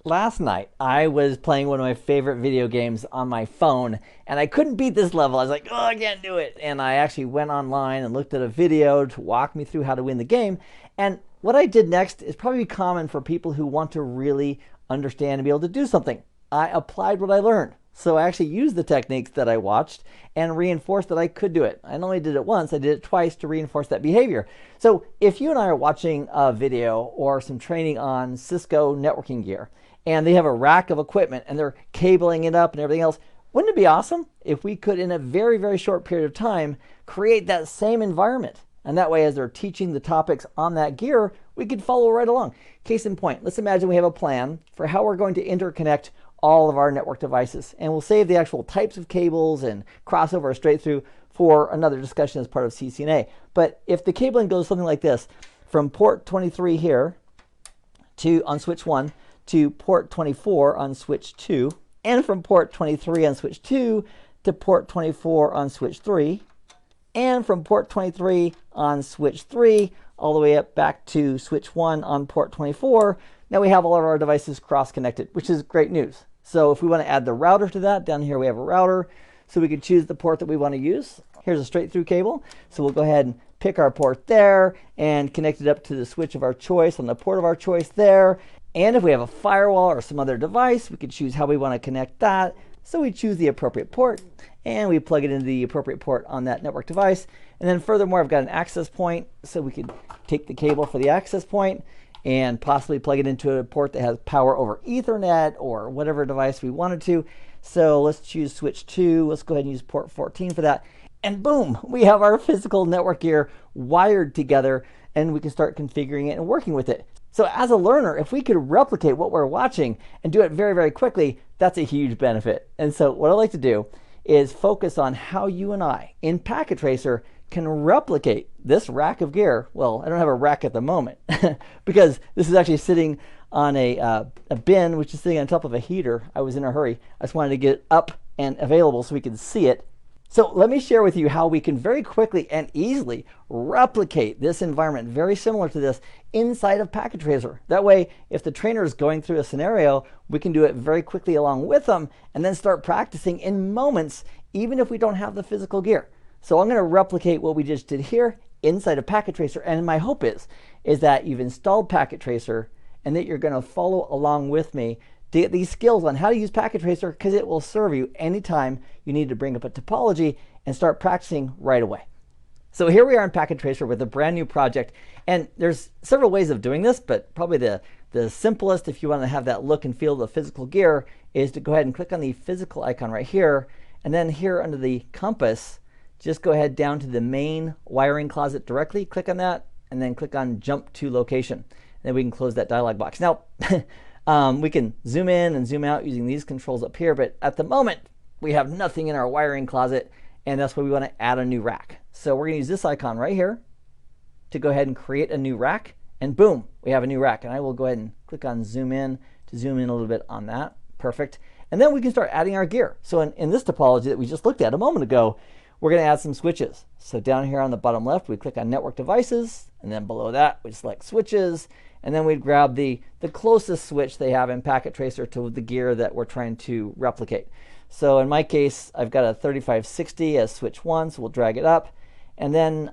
Last night, I was playing one of my favorite video games on my phone, and I couldn't beat this level. I was like, oh, I can't do it. And I actually went online and looked at a video to walk me through how to win the game. And what I did next is probably common for people who want to really understand and be able to do something. I applied what I learned. So I actually used the techniques that I watched and reinforced that I could do it. I not only did it once, I did it twice to reinforce that behavior. So if you and I are watching a video or some training on Cisco networking gear, and they have a rack of equipment and they're cabling it up and everything else, wouldn't it be awesome if we could, in a very, very short period of time, create that same environment? And that way, as they're teaching the topics on that gear, we could follow right along. Case in point, let's imagine we have a plan for how we're going to interconnect all of our network devices. And we'll save the actual types of cables and crossover straight through for another discussion as part of CCNA. But if the cabling goes something like this, from port 23 here on switch 1, to port 24 on switch 2, and from port 23 on switch 2 to port 24 on switch 3, and from port 23 on switch 3 all the way up back to switch 1 on port 24. Now we have all of our devices cross-connected, which is great news. So if we want to add the router to that, down here we have a router, so we could choose the port that we want to use. Here's a straight through cable, so we'll go ahead and pick our port there and connect it up to the switch of our choice on the port of our choice there. And if we have a firewall or some other device, we could choose how we want to connect that. So we choose the appropriate port and we plug it into the appropriate port on that network device. And then furthermore, I've got an access point, so we could take the cable for the access point and possibly plug it into a port that has power over Ethernet or whatever device we wanted to. So let's choose switch 2. Let's go ahead and use port 14 for that. And boom, we have our physical network gear wired together, and we can start configuring it and working with it. So as a learner, if we could replicate what we're watching and do it very, very quickly, that's a huge benefit. And so what I like to do is focus on how you and I in Packet Tracer can replicate this rack of gear. Well, I don't have a rack at the moment because this is actually sitting on a bin, which is sitting on top of a heater. I was in a hurry. I just wanted to get it up and available so we could see it. So let me share with you how we can very quickly and easily replicate this environment, very similar to this, inside of Packet Tracer. That way, if the trainer is going through a scenario, we can do it very quickly along with them and then start practicing in moments, even if we don't have the physical gear. So I'm going to replicate what we just did here inside of Packet Tracer. And my hope is that you've installed Packet Tracer and that you're going to follow along with me to get these skills on how to use Packet Tracer, because it will serve you anytime you need to bring up a topology and start practicing right away. So here we are in Packet Tracer with a brand new project, and there's several ways of doing this, but probably the simplest, if you want to have that look and feel of the physical gear, is to go ahead and click on the physical icon right here, and then here under the compass, just go ahead down to the main wiring closet directly, click on that, and then click on jump to location. And then we can close that dialog box. Now, we can zoom in and zoom out using these controls up here, but at the moment, we have nothing in our wiring closet, and that's why we want to add a new rack. So we're going to use this icon right here to go ahead and create a new rack, and boom, we have a new rack. And I will go ahead and click on zoom in to zoom in a little bit on that. Perfect. And then we can start adding our gear. So in this topology that we just looked at a moment ago, we're going to add some switches. So down here on the bottom left, we click on network devices, and then below that, we select switches, and then we'd grab the closest switch they have in Packet Tracer to the gear that we're trying to replicate. So in my case, I've got a 3560 as switch 1, so we'll drag it up. And then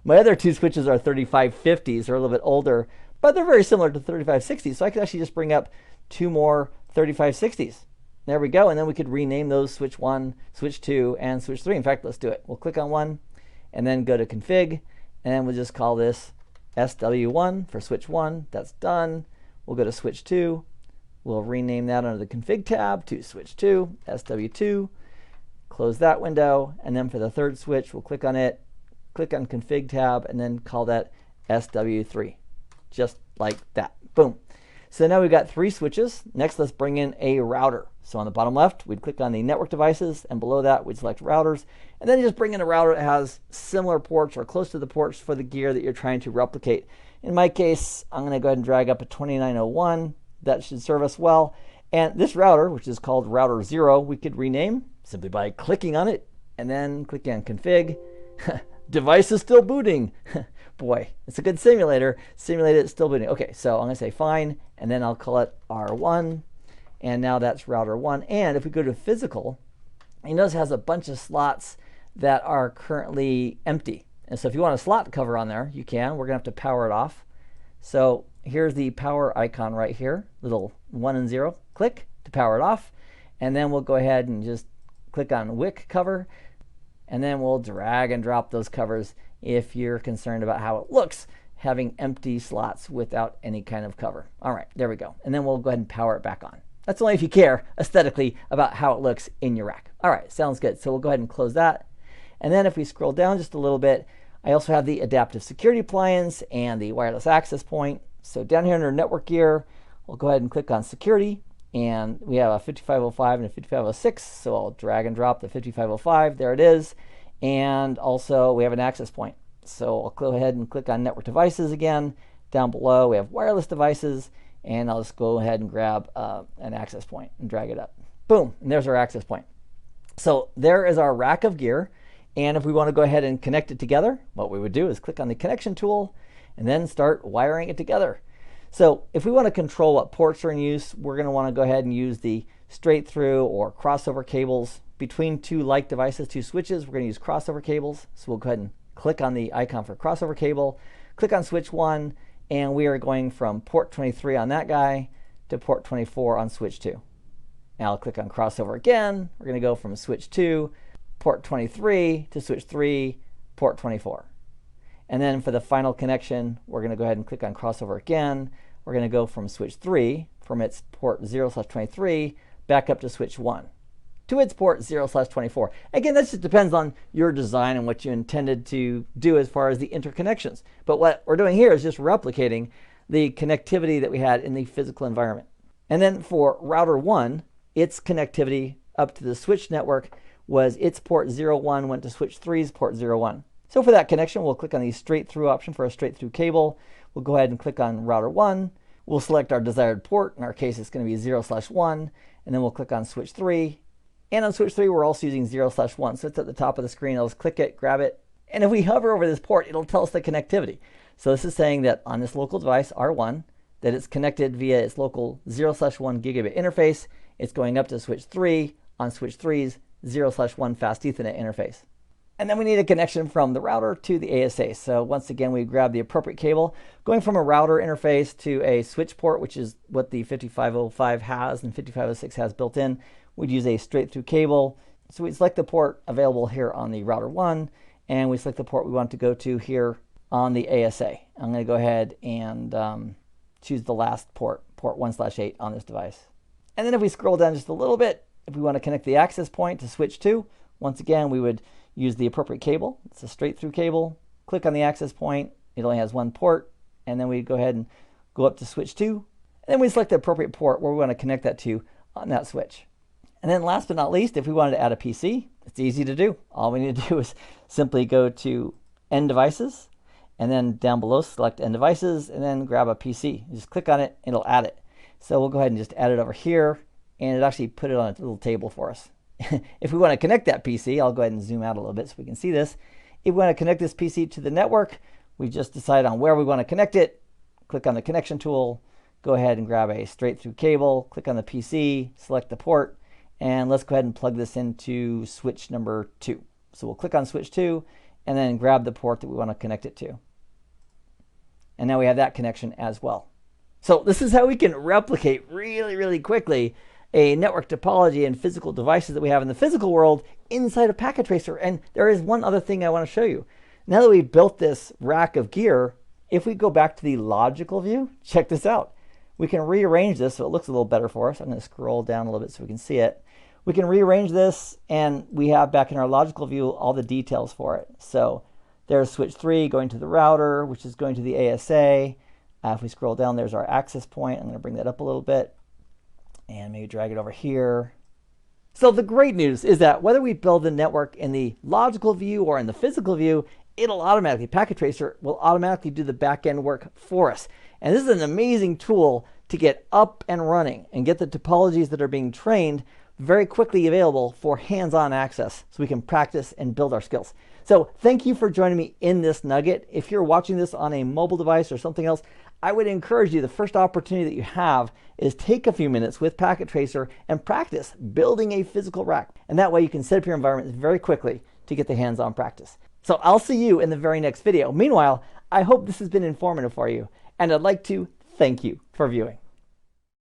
my other two switches are 3550s, they're a little bit older, but they're very similar to 3560s. So I could actually just bring up two more 3560s. There we go, and then we could rename those switch 1, switch 2, and switch 3. In fact, let's do it. We'll click on one, and then go to config, and then we'll just call this SW1 for switch 1. That's done. We'll go to switch 2. We'll rename that under the config tab to switch 2, SW2. Close that window, and then for the third switch, we'll click on it, click on config tab, and then call that SW3. Just like that. Boom. So now we've got three switches. Next, let's bring in a router. So on the bottom left, we'd click on the network devices, and below that, we'd select routers. And then you just bring in a router that has similar ports or close to the ports for the gear that you're trying to replicate. In my case, I'm going to go ahead and drag up a 2901. That should serve us well. And this router, which is called router 0, we could rename simply by clicking on it and then clicking on config. Device is still booting. boy, it's a good simulator. Simulate it, still booting. Okay, so I'm going to say fine, and then I'll call it R1. And now that's router 1. And if we go to physical, you notice it has a bunch of slots that are currently empty. And so if you want a slot cover on there, you can. We're going to have to power it off. So here's the power icon right here, little 1 and 0. Click to power it off. And then we'll go ahead and just click on wick cover. And then we'll drag and drop those covers if you're concerned about how it looks having empty slots without any kind of cover. All right, there we go. And then we'll go ahead and power it back on. That's only if you care aesthetically about how it looks in your rack. All right, sounds good. So we'll go ahead and close that. And then if we scroll down just a little bit, I also have the adaptive security appliance and the wireless access point. So down here under network gear, we'll go ahead and click on security. And we have a 5505 and a 5506. So I'll drag and drop the 5505. There it is. And also we have an access point. So I'll go ahead and click on network devices again. Down below we have wireless devices. And I'll just go ahead and grab an access point and drag it up. Boom, and there's our access point. So there is our rack of gear. And if we want to go ahead and connect it together, what we would do is click on the connection tool and then start wiring it together. So if we want to control what ports are in use, we're going to want to go ahead and use the straight through or crossover cables between two like devices, two switches. We're going to use crossover cables. So we'll go ahead and click on the icon for crossover cable, click on switch 1, and we are going from port 23 on that guy to port 24 on switch 2. Now I'll click on crossover again. We're going to go from switch 2, port 23 to switch 3, port 24. And then for the final connection, we're going to go ahead and click on crossover again. We're going to go from switch 3, from its port 0/23, back up to switch 1, to its port 0/24. Again, that just depends on your design and what you intended to do as far as the interconnections. But what we're doing here is just replicating the connectivity that we had in the physical environment. And then for router 1, its connectivity up to the switch network was its port 01 went to switch 3's port 01. So for that connection, we'll click on the straight through option for a straight through cable. We'll go ahead and click on router 1. We'll select our desired port. In our case, it's going to be 0/1. And then we'll click on switch 3. And on switch 3, we're also using 0/1. So it's at the top of the screen. I'll just click it, grab it. And if we hover over this port, it'll tell us the connectivity. So this is saying that on this local device, R1, that it's connected via its local 0/1 gigabit interface. It's going up to switch 3 on switch 3's 0/1 fast Ethernet interface. And then we need a connection from the router to the ASA. So once again, we grab the appropriate cable, going from a router interface to a switch port, which is what the 5505 has and 5506 has built in. We'd use a straight through cable. So we select the port available here on the router 1, and we select the port we want to go to here on the ASA. I'm going to go ahead and choose the last port, port 1/8 on this device. And then if we scroll down just a little bit, if we want to connect the access point to switch 2, once again, we would use the appropriate cable. It's a straight through cable. Click on the access point. It only has one port. And then we go ahead and go up to switch 2. And then we select the appropriate port where we want to connect that to on that switch. And then last but not least, if we wanted to add a PC, it's easy to do. All we need to do is simply go to End Devices, and then down below select End Devices, and then grab a PC. You just click on it, it'll add it. So we'll go ahead and just add it over here, and it actually put it on a little table for us. If we want to connect that PC, I'll go ahead and zoom out a little bit so we can see this. If we want to connect this PC to the network, we just decide on where we want to connect it, click on the connection tool, go ahead and grab a straight through cable, click on the PC, select the port, and let's go ahead and plug this into switch number 2. So we'll click on switch 2 and then grab the port that we want to connect it to. And now we have that connection as well. So this is how we can replicate really, really quickly a network topology and physical devices that we have in the physical world inside a packet tracer. And there is one other thing I want to show you. Now that we've built this rack of gear, if we go back to the logical view, check this out. We can rearrange this so it looks a little better for us. I'm going to scroll down a little bit so we can see it. We can rearrange this, and we have back in our logical view all the details for it. So there's switch 3 going to the router, which is going to the ASA. If we scroll down, there's our access point. I'm going to bring that up a little bit and maybe drag it over here. So the great news is that whether we build the network in the logical view or in the physical view, it'll automatically, Packet Tracer will automatically do the back-end work for us. And this is an amazing tool to get up and running and get the topologies that are being trained very quickly available for hands-on access so we can practice and build our skills. So thank you for joining me in this nugget. If you're watching this on a mobile device or something else, I would encourage you, the first opportunity that you have is take a few minutes with Packet Tracer and practice building a physical rack. And that way you can set up your environment very quickly to get the hands-on practice. So I'll see you in the very next video. Meanwhile, I hope this has been informative for you, and I'd like to thank you for viewing.